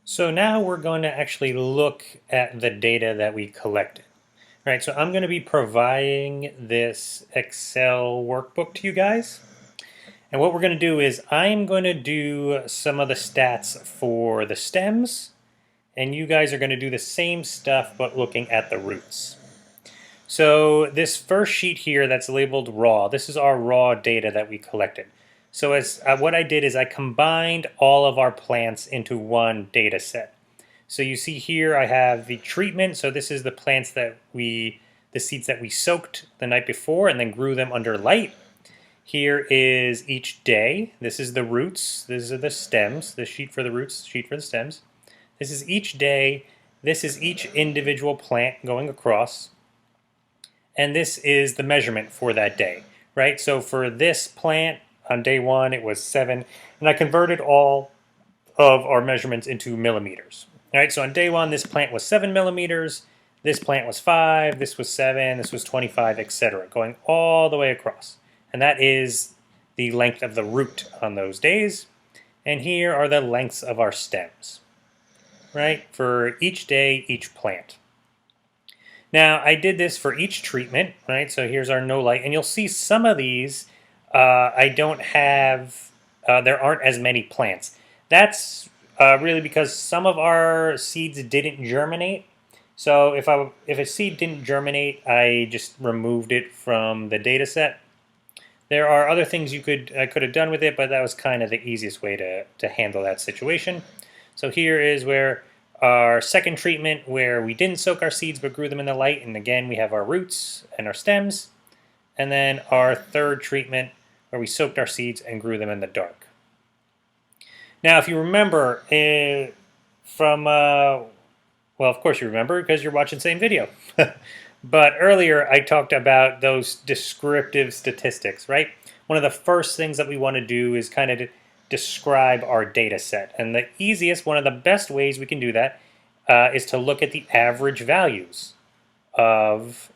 So now we're going to actually look at the data that we collected. Right, so I'm going to be providing this Excel workbook to you guys. And what we're going to do is I'm going to do some of the stats for the stems, and you guys are going to do the same stuff but looking at the roots. So this first sheet here that's labeled raw, this is our raw data that we collected. So what I did is I combined all of our plants into one data set. So you see here I have the treatment. So this is the plants the seeds that we soaked the night before and then grew them under light. Here is each day. This is the roots. These are the stems. The sheet for the roots, sheet for the stems. This is each day. This is each individual plant going across. And this is the measurement for that day, right? So for this plant on day 1, it was 7, and I converted all of our measurements into millimeters. All right, so on day 1, this plant was 7 millimeters, this plant was 5, this was 7, this was 25, etc., going all the way across. And that is the length of the root on those days. And here are the lengths of our stems, right, for each day, each plant. Now, I did this for each treatment, right? So here's our no light, and you'll see some of these I don't have, there aren't as many plants. That's really because some of our seeds didn't germinate. So if a seed didn't germinate, I just removed it from the data set. There are other things I could have done with it, but that was kind of the easiest way to handle that situation. So here is where our second treatment, where we didn't soak our seeds but grew them in the light, and again we have our roots and our stems. And then our third treatment, where we soaked our seeds and grew them in the dark. Now, if you remember well, of course you remember because you're watching the same video. But earlier I talked about those descriptive statistics, right? One of the first things that we want to do is kind of describe our data set. And the easiest, one of the best ways we can do that is to look at the average values of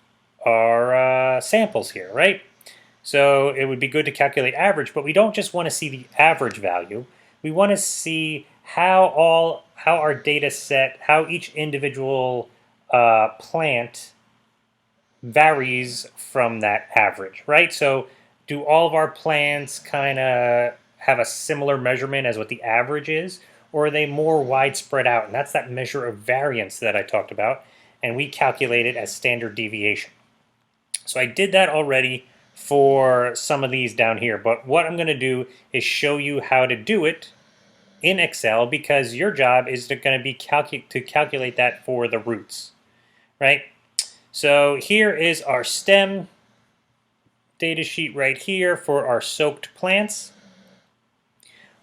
our samples here, right? So it would be good to calculate average, but we don't just want to see the average value. We want to see how our data set, how each individual plant varies from that average, right? So do all of our plants kind of have a similar measurement as what the average is, or are they more widespread out? And that's that measure of variance that I talked about, and we calculate it as standard deviation. So I did that already for some of these down here, but what I'm going to do is show you how to do it in Excel, because your job is going to be to calculate that for the roots, right? So here is our stem data sheet right here for our soaked plants.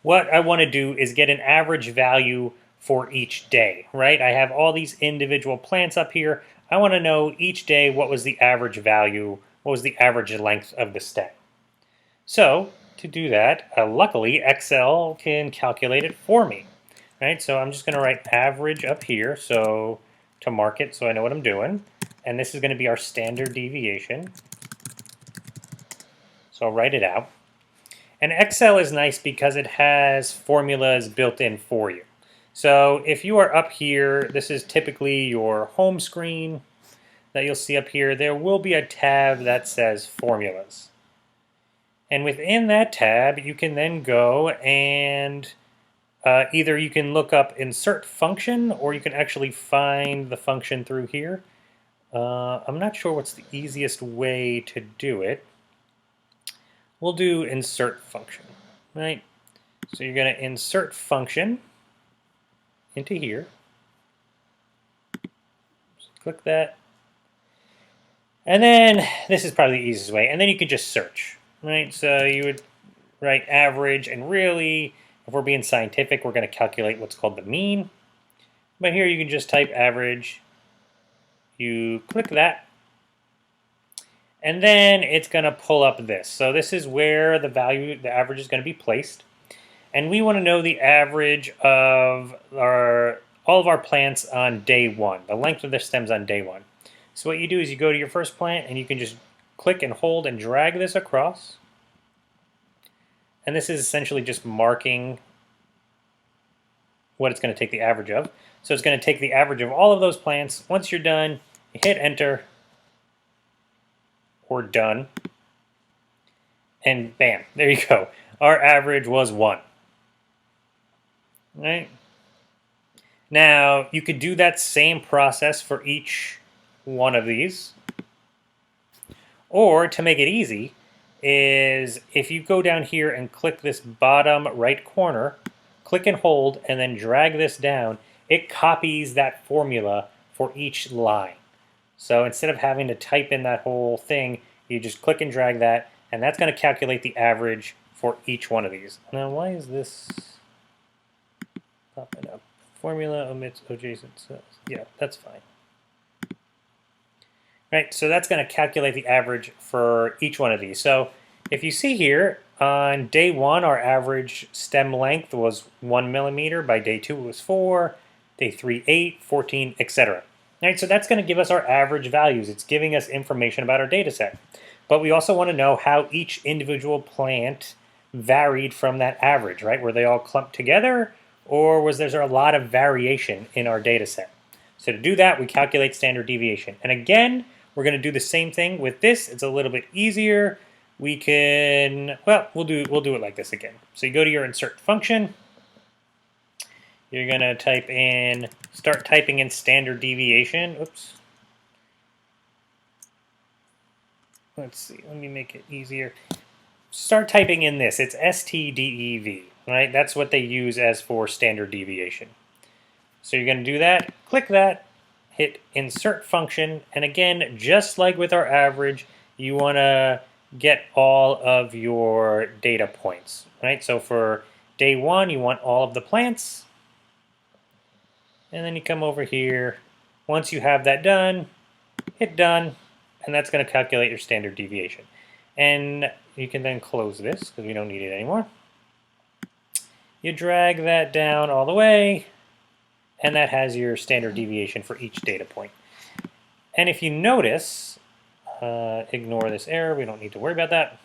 What I want to do is get an average value for each day, right? I have all these individual plants up here. I want to know each day what was the average value, what was the average length of the stem. So to do that, luckily Excel can calculate it for me, right? So I'm just going to write average up here, so to mark it so I know what I'm doing. And this is going to be our standard deviation. So I'll write it out. And Excel is nice because it has formulas built in for you. So if you are up here, this is typically your home screen that you'll see up here. There will be a tab that says formulas. And within that tab, you can then go and either you can look up insert function, or you can actually find the function through here. I'm not sure what's the easiest way to do it. We'll do insert function, right? So you're going to insert function into here. Just click that. And then this is probably the easiest way. And then you can just search, right? So you would write average, and really, if we're being scientific, we're going to calculate what's called the mean. But here you can just type average. You click that. And then it's going to pull up this. So this is where the average is going to be placed. And we want to know the average of all of our plants on day 1, the length of their stems on day 1. So what you do is you go to your first plant, and you can just click and hold and drag this across. And this is essentially just marking what it's going to take the average of. So it's going to take the average of all of those plants. Once you're done, you hit enter or done, and bam, there you go. Our average was 1. Right? Now, you could do that same process for each one of these. Or, to make it easy, is if you go down here and click this bottom right corner, click and hold, and then drag this down, it copies that formula for each line. So instead of having to type in that whole thing, you just click and drag that, and that's going to calculate the average for each one of these. Now, why is this popping up? Formula omits adjacent cells. Yeah, that's fine. Right, so that's going to calculate the average for each one of these. So if you see here, on day 1, our average stem length was 1 millimeter. By day 2, it was 4. Day 3, 8, 14, etc. Right, so that's going to give us our average values. It's giving us information about our data set. But we also want to know how each individual plant varied from that average, right? Were they all clumped together, or was there a lot of variation in our data set? So to do that, we calculate standard deviation. And again, we're going to do the same thing with this. It's a little bit easier. We can, well, we'll do it like this again. So you go to your insert function. You're going to start typing in standard deviation. Oops. Let's see, let me make it easier. Start typing in this. It's STDEV, right? That's what they use as for standard deviation. So you're going to do that, click that, hit insert function, and again, just like with our average, you want to get all of your data points, right? So for day 1, you want all of the plants, and then you come over here. Once you have that done, hit done, and that's going to calculate your standard deviation. And you can then close this because we don't need it anymore. You drag that down all the way, and that has your standard deviation for each data point. And if you notice, ignore this error, we don't need to worry about that.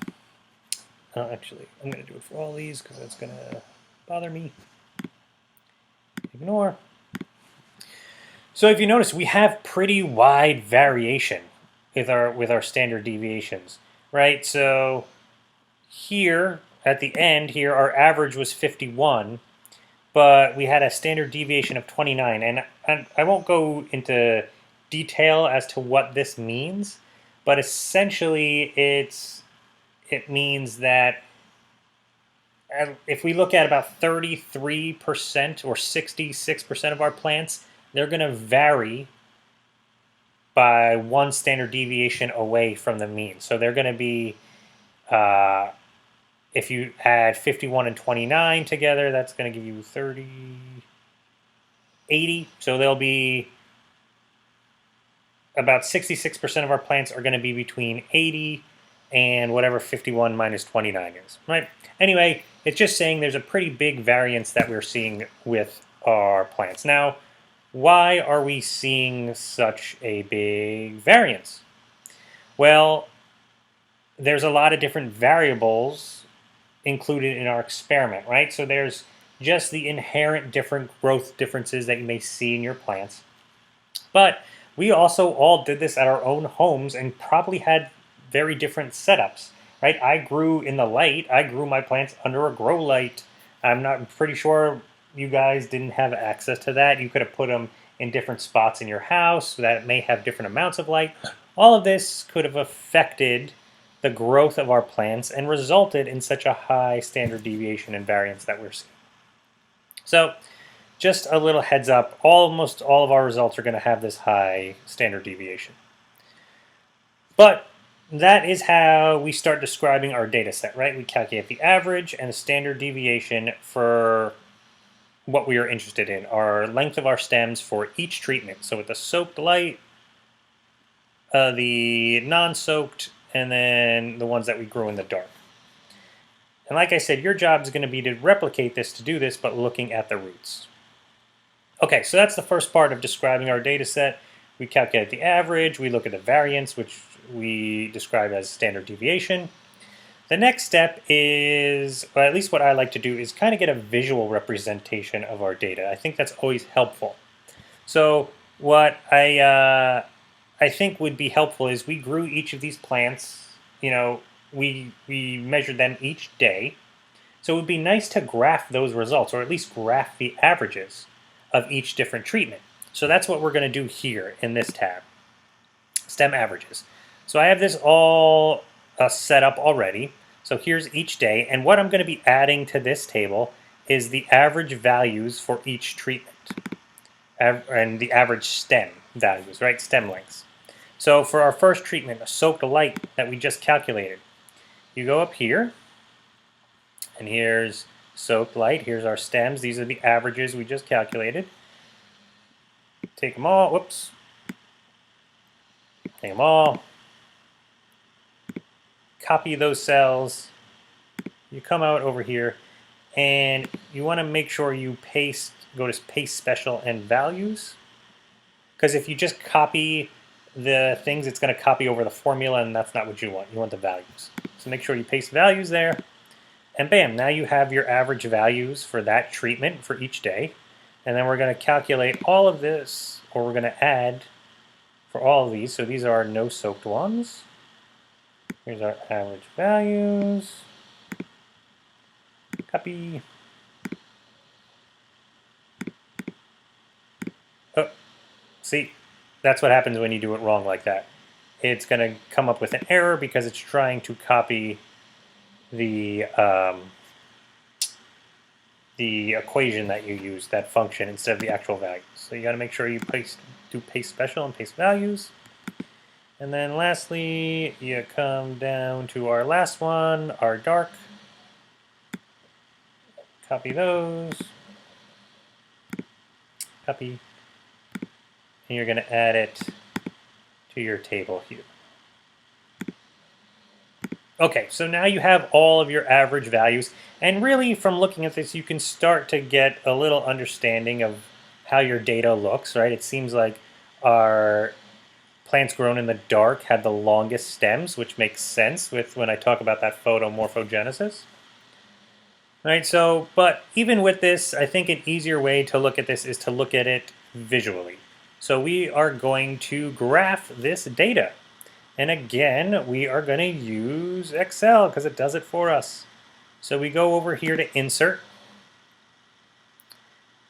Actually, I'm going to do it for all these because that's going to bother me. Ignore. So if you notice, we have pretty wide variation with our standard deviations, right? So here, at the end here, our average was 51, but we had a standard deviation of 29. And I won't go into detail as to what this means, but essentially it means that if we look at about 33% or 66% of our plants, they're going to vary by 1 standard deviation away from the mean. So they're going to be, if you add 51 and 29 together, that's going to give you 30, 80. So they'll be about 66% of our plants are going to be between 80 and whatever 51 minus 29 is, right? Anyway, it's just saying there's a pretty big variance that we're seeing with our plants. Now, why are we seeing such a big variance? Well, there's a lot of different variables included in our experiment, right? So there's just the inherent different growth differences that you may see in your plants. But we also all did this at our own homes and probably had very different setups, right? I grew in the light. I grew my plants under a grow light. I'm pretty sure you guys didn't have access to that. You could have put them in different spots in your house so that it may have different amounts of light. All of this could have affected the growth of our plants and resulted in such a high standard deviation and variance that we're seeing. So just a little heads up, almost all of our results are going to have this high standard deviation. But that is how we start describing our data set, right? We calculate the average and the standard deviation for what we are interested in, our length of our stems for each treatment. So with the soaked light, the non-soaked, and then the ones that we grew in the dark. And like I said, your job is going to be to replicate this, to do this, but looking at the roots. Okay, so that's the first part of describing our data set. We calculate the average, we look at the variance, which we describe as standard deviation. The next step is, or at least what I like to do, is kind of get a visual representation of our data. I think that's always helpful. So what I think would be helpful is we grew each of these plants. We measured them each day. So it would be nice to graph those results, or at least graph the averages of each different treatment. So that's what we're going to do here in this tab, STEM averages. So I have this all set up already. So here's each day, and what I'm going to be adding to this table is the average values for each treatment, and the average STEM values, right? STEM lengths. So for our first treatment, a soaked light that we just calculated, you go up here, and here's soaked light. Here's our stems. These are the averages we just calculated. Take them all. Whoops. Take them all. Copy those cells. You come out over here, and you want to make sure you go to paste special and values. Because if you just copy the things, it's going to copy over the formula, and that's not what you want. You want the values. So make sure you paste values there. And bam, now you have your average values for that treatment for each day. And then we're going to calculate all of this, or we're going to add for all of these. So these are our no soaked ones. Here's our average values. Copy. Oh, see, that's what happens when you do it wrong like that. It's going to come up with an error because it's trying to copy the equation that you use, that function, instead of the actual values. So you got to make sure you do paste special and paste values. And then lastly, you come down to our last one, our dark. Copy those. Copy. And you're going to add it to your table here. Okay, so now you have all of your average values. And really, from looking at this, you can start to get a little understanding of how your data looks, right? It seems like our plants grown in the dark had the longest stems, which makes sense with when I talk about that photomorphogenesis. Right, so, but even with this, I think an easier way to look at this is to look at it visually. So we are going to graph this data. And again, we are going to use Excel because it does it for us. So we go over here to Insert.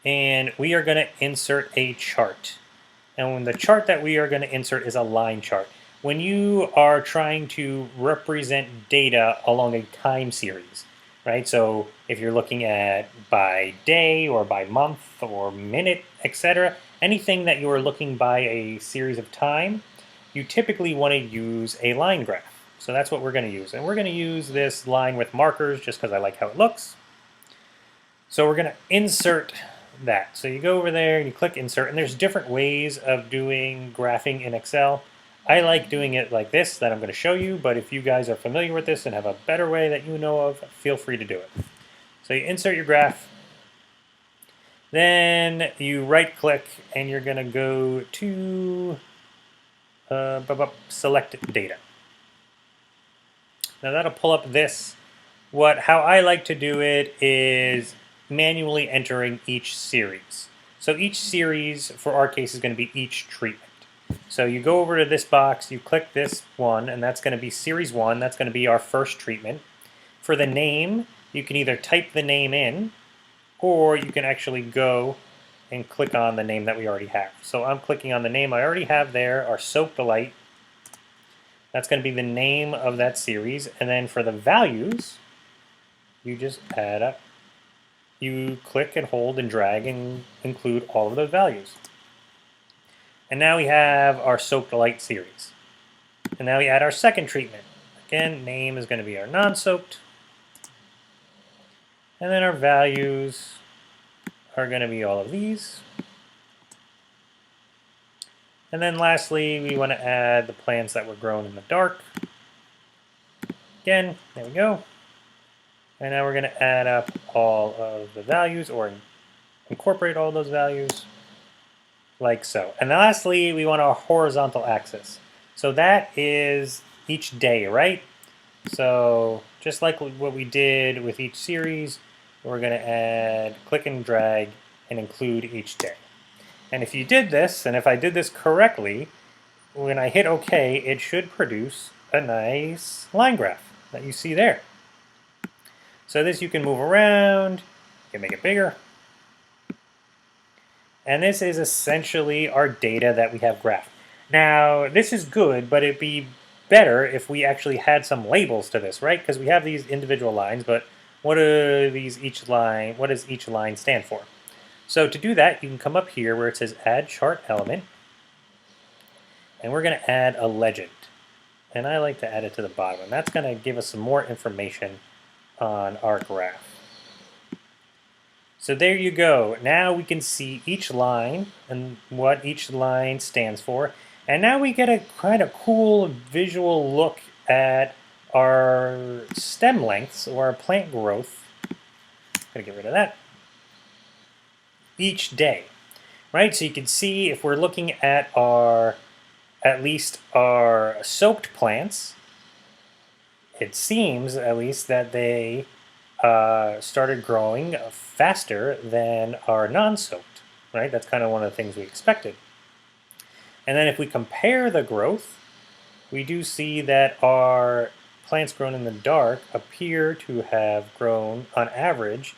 And we are going to insert a chart. And the chart that we are going to insert is a line chart. When you are trying to represent data along a time series, right? So if you're looking at by day or by month or minute, etc., anything that you are looking by a series of time, you typically want to use a line graph. So that's what we're going to use. And we're going to use this line with markers just because I like how it looks. So we're going to insert that. So you go over there and you click insert, and there's different ways of doing graphing in Excel. I like doing it like this that I'm going to show you, but if you guys are familiar with this and have a better way that you know of, feel free to do it. So you insert your graph, then you right click and you're going to go to select data. Now that'll pull up this. How I like to do it is manually entering each series. So each series, for our case, is going to be each treatment. So you go over to this box, you click this one, and that's going to be Series 1. That's going to be our first treatment. For the name, you can either type the name in, or you can actually go and click on the name that we already have. So I'm clicking on the name I already have there, our Soaked Light. That's going to be the name of that series. And then for the values, you just add up. You click and hold and drag and include all of those values. And now we have our Soaked Light series. And now we add our second treatment. Again, name is going to be our non-soaked. And then our values are going to be all of these. And then lastly, we want to add the plants that were grown in the dark. Again, there we go. And now we're going to add up all of the values, or incorporate all those values, like so. And lastly, we want our horizontal axis. So that is each day, right? So just like what we did with each series, we're going to add click and drag and include each day. And if you did this, and if I did this correctly, when I hit OK, it should produce a nice line graph that you see there. So this you can move around, you can make it bigger. And this is essentially our data that we have graphed. Now, this is good, but it'd be better if we actually had some labels to this, right? Because we have these individual lines, but what does each line stand for? So to do that, you can come up here where it says Add Chart Element, and we're going to add a legend. And I like to add it to the bottom, and that's going to give us some more information on our graph. So there you go. Now we can see each line and what each line stands for. And now we get a kind of cool visual look at our stem lengths or our plant growth. Gonna get rid of that. Each day, right? So you can see if we're looking at at least our soaked plants, it seems at least that they started growing faster than our non-soaked, right? That's kind of one of the things we expected. And then if we compare the growth, we do see that our plants grown in the dark appear to have grown, on average,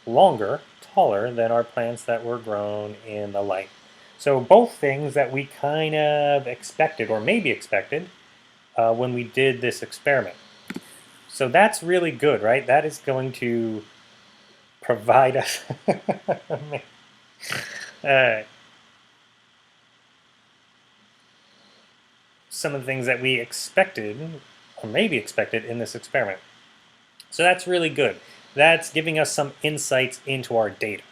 longer, taller than our plants that were grown in the light. So both things that we kind of expected, or maybe expected, when we did this experiment. So that's really good, right? That is going to provide us some of the things that we expected, or maybe expected, in this experiment. So that's really good. That's giving us some insights into our data.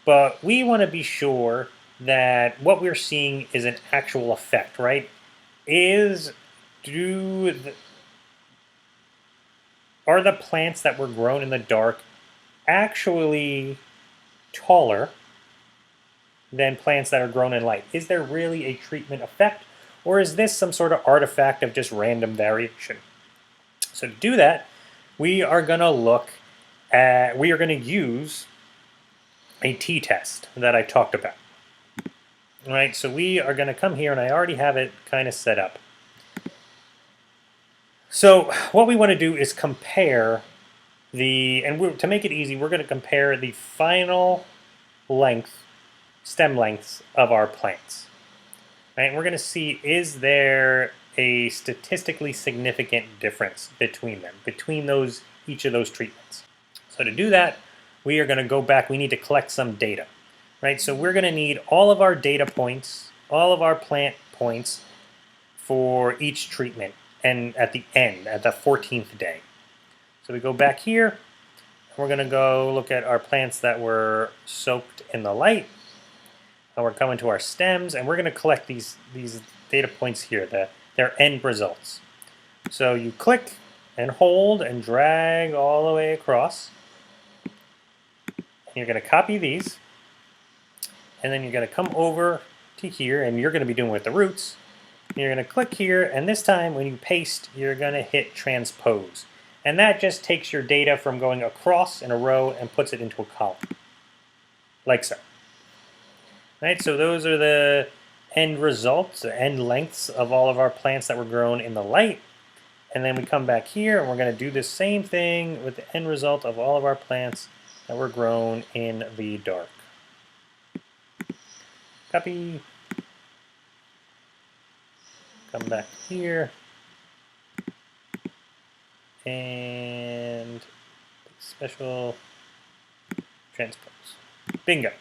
But we want to be sure that what we're seeing is an actual effect, right? Are the plants that were grown in the dark actually taller than plants that are grown in light? Is there really a treatment effect, or is this some sort of artifact of just random variation? So to do that, we are going to use a t-test that I talked about. All right, so we are going to come here, and I already have it kind of set up. So what we want to do is compare to make it easy, we're going to compare the final stem lengths of our plants. Right? And we're going to see, is there a statistically significant difference between them, between each of those treatments. So to do that, we are going to go back. We need to collect some data. Right? So we're going to need all of our data points, all of our plant points for each treatment, and at the end, at the 14th day. So we go back here, and we're going to go look at our plants that were soaked in the light, and we're coming to our stems, and we're going to collect these data points here, their end results. So you click and hold and drag all the way across. And you're going to copy these, and then you're going to come over to here, and you're going to be doing it with the roots. You're going to click here, and this time when you paste, you're going to hit transpose. And that just takes your data from going across in a row and puts it into a column, like so. Right, so those are the end results, the end lengths of all of our plants that were grown in the light. And then we come back here, and we're going to do the same thing with the end result of all of our plants that were grown in the dark. Copy. Come back here, and special transpose. Bingo.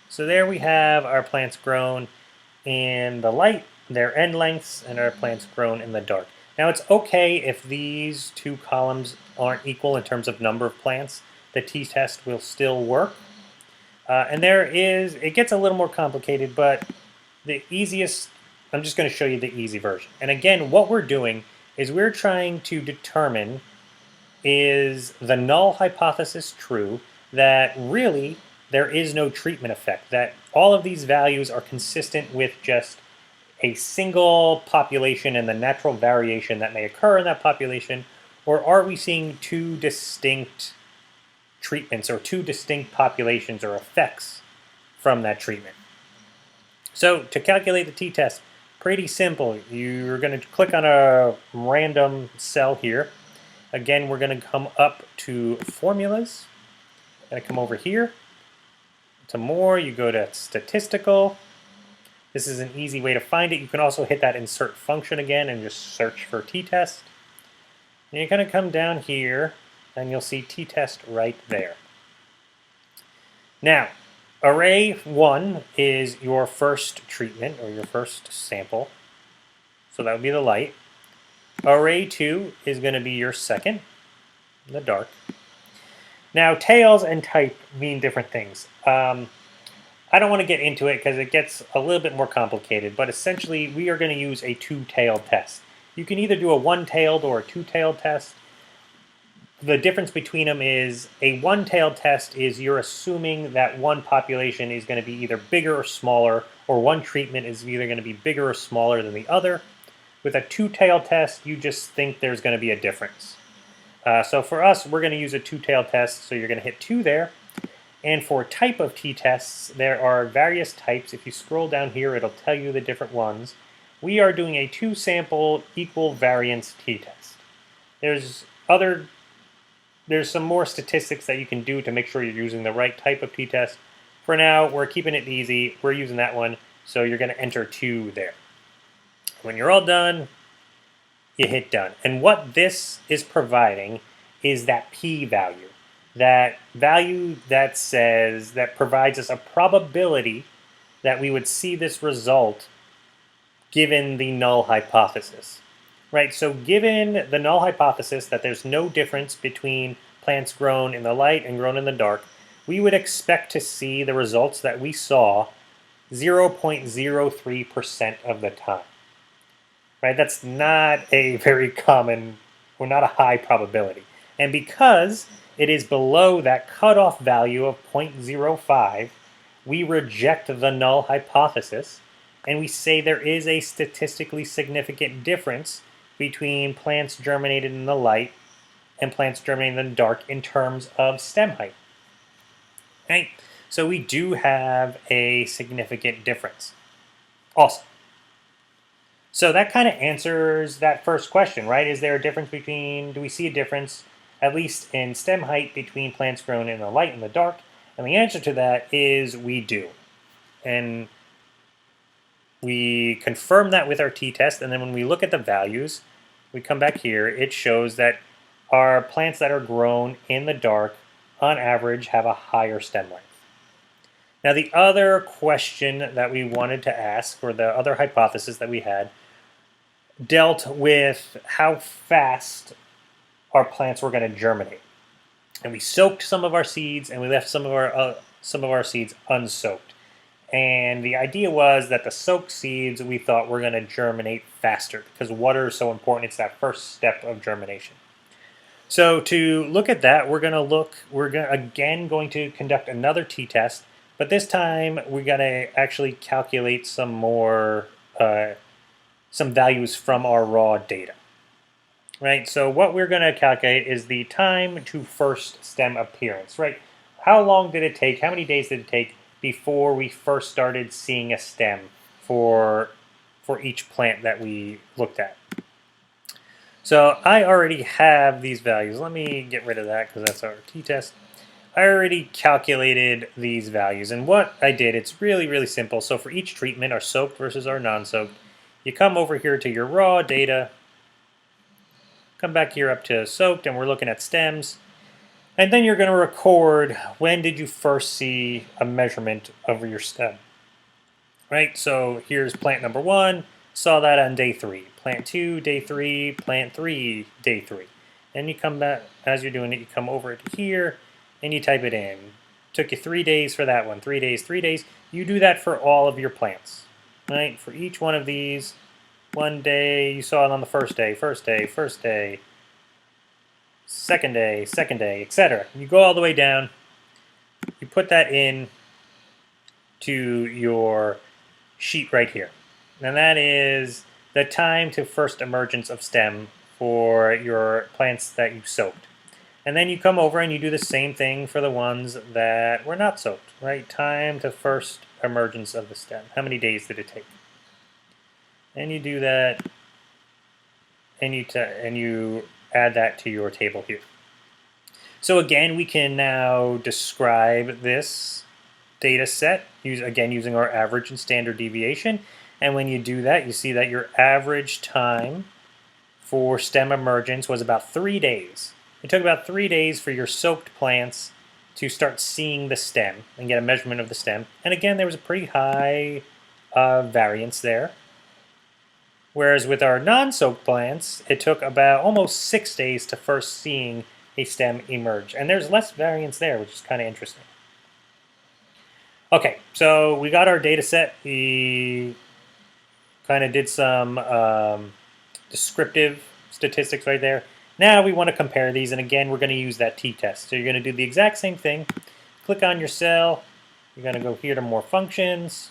So there we have our plants grown in the light, their end lengths, and our plants grown in the dark. Now it's okay if these two columns aren't equal in terms of number of plants. The t-test will still work. And it gets a little more complicated, but the easiest, I'm just going to show you the easy version. And again, what we're doing is we're trying to determine, is the null hypothesis true that really there is no treatment effect, that all of these values are consistent with just a single population and the natural variation that may occur in that population, or are we seeing two distinct treatments or two distinct populations or effects from that treatment? So to calculate the t-test, pretty simple. You're going to click on a random cell here. Again, we're going to come up to formulas. Going to come over here to more. You go to statistical. This is an easy way to find it. You can also hit that insert function again and just search for t-test. And you're going to come down here and you'll see t-test right there. Now, array 1 is your first treatment or your first sample. So that would be the light. Array 2 is going to be your second, the dark. Now, tails and type mean different things. I don't want to get into it because it gets a little bit more complicated, but essentially we are going to use a two-tailed test. You can either do a one-tailed or a two-tailed test. The difference between them is a one-tailed test is you're assuming that one population is going to be either bigger or smaller, or one treatment is either going to be bigger or smaller than the other. With a two-tailed test, you just think there's going to be a difference. So for us, we're going to use a two-tailed test, so you're going to hit 2 there. And for type of t-tests, there are various types. If you scroll down here, it'll tell you the different ones. We are doing a two-sample equal variance t-test. There's some more statistics that you can do to make sure you're using the right type of t-test. For now, we're keeping it easy. We're using that one, so you're going to enter 2 there. When you're all done, you hit done. And what this is providing is that p-value. That value that says, that provides us a probability that we would see this result given the null hypothesis. Right, so given the null hypothesis that there's no difference between plants grown in the light and grown in the dark, we would expect to see the results that we saw 0.03% of the time. Right, that's not a very common, or not a high probability. And because it is below that cutoff value of 0.05, we reject the null hypothesis, and we say there is a statistically significant difference between plants germinated in the light and plants germinated in the dark in terms of stem height. Right? So we do have a significant difference. Awesome. So that kind of answers that first question, right? Is there a difference between, do we see a difference, at least in stem height, between plants grown in the light and the dark? And the answer to that is we do. And we confirm that with our t-test, and then when we look at the values, we come back here, it shows that our plants that are grown in the dark, on average, have a higher stem length. Now the other question that we wanted to ask, or the other hypothesis that we had, dealt with how fast our plants were going to germinate. And we soaked some of our seeds, and we left some of our seeds unsoaked. And the idea was that the soaked seeds we thought were going to germinate faster because water is so important. It's that first step of germination. So to look at that, we're again going to conduct another t-test, but this time we're going to actually calculate some more some values from our raw data. Right. So what we're going to calculate is the time to first stem appearance. Right. How long did it take? How many days did it take before we first started seeing a stem for each plant that we looked at? So I already have these values. Let me get rid of that because that's our t-test. I already calculated these values, and what I did, it's really, really simple. So for each treatment, our soaked versus our non-soaked, you come over here to your raw data, come back here up to soaked, and we're looking at stems. And then you're going to record when did you first see a measurement of your stem. Right, so here's plant number 1, saw that on day 3. Plant 2, day 3, plant 3, day 3. And you come back, as you're doing it, you come over to here, and you type it in. Took you 3 days for that one, 3 days, 3 days. You do that for all of your plants. Right, for each one of these, 1 day, you saw it on the first day, second day, etc. You go all the way down, you put that in to your sheet right here. And that is the time to first emergence of stem for your plants that you soaked. And then you come over and you do the same thing for the ones that were not soaked, right? Time to first emergence of the stem. How many days did it take? And you do that, and you add that to your table here. So again, we can now describe this data set, using our average and standard deviation. And when you do that, you see that your average time for stem emergence was about 3 days. It took about 3 days for your soaked plants to start seeing the stem and get a measurement of the stem. And again, there was a pretty high variance there. Whereas with our non-soaked plants, it took about almost 6 days to first seeing a stem emerge. And there's less variance there, which is kind of interesting. Okay, so we got our data set. We kind of did some descriptive statistics right there. Now we want to compare these, and again, we're going to use that t-test. So you're going to do the exact same thing. Click on your cell. You're going to go here to More Functions,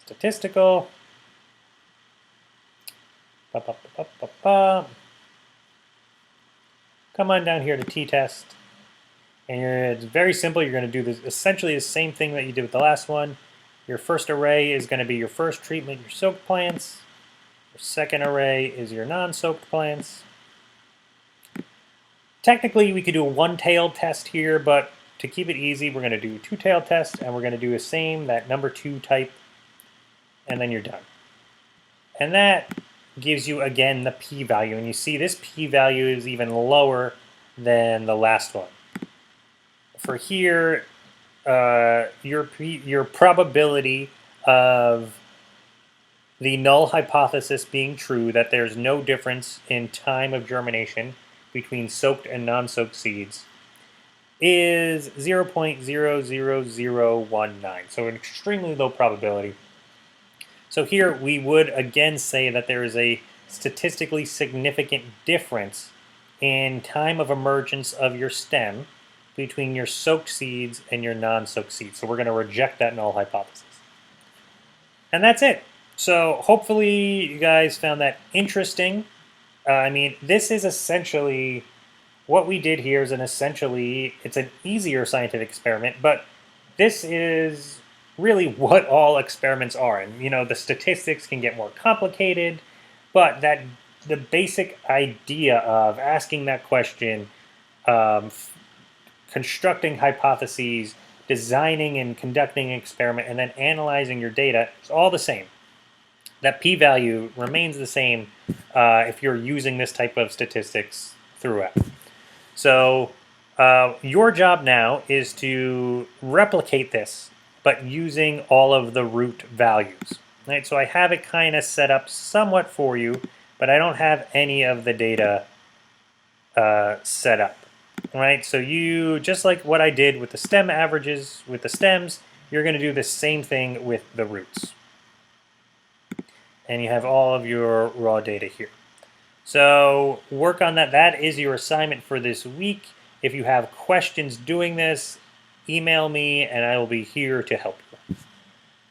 Statistical. Come on down here to t-test. And it's very simple. You're going to do essentially the same thing that you did with the last one. Your first array is going to be your first treatment, your soaked plants. Your second array is your non-soaked plants. Technically, we could do a one-tailed test here, but to keep it easy, we're going to do a two-tailed test, and we're going to do the same, that number 2 type, and then you're done. And that gives you, again, the p-value. And you see this p-value is even lower than the last one. For here, your probability of the null hypothesis being true, that there's no difference in time of germination between soaked and non-soaked seeds, is 0.00019. So an extremely low probability. So here we would again say that there is a statistically significant difference in time of emergence of your stem between your soaked seeds and your non-soaked seeds. So we're going to reject that null hypothesis. And that's it. So hopefully you guys found that interesting. I mean, this is essentially, what we did here is it's an easier scientific experiment, but this is really what all experiments are. And, the statistics can get more complicated, but the basic idea of asking that question, constructing hypotheses, designing and conducting an experiment, and then analyzing your data, it's all the same. That p-value remains the same if you're using this type of statistics throughout. So your job now is to replicate this, but using all of the root values. Right? So I have it kind of set up somewhat for you, but I don't have any of the data set up. Right? So you, just like what I did with the stem averages, with the stems, you're going to do the same thing with the roots. And you have all of your raw data here. So work on that. That is your assignment for this week. If you have questions doing this, email me and I will be here to help you.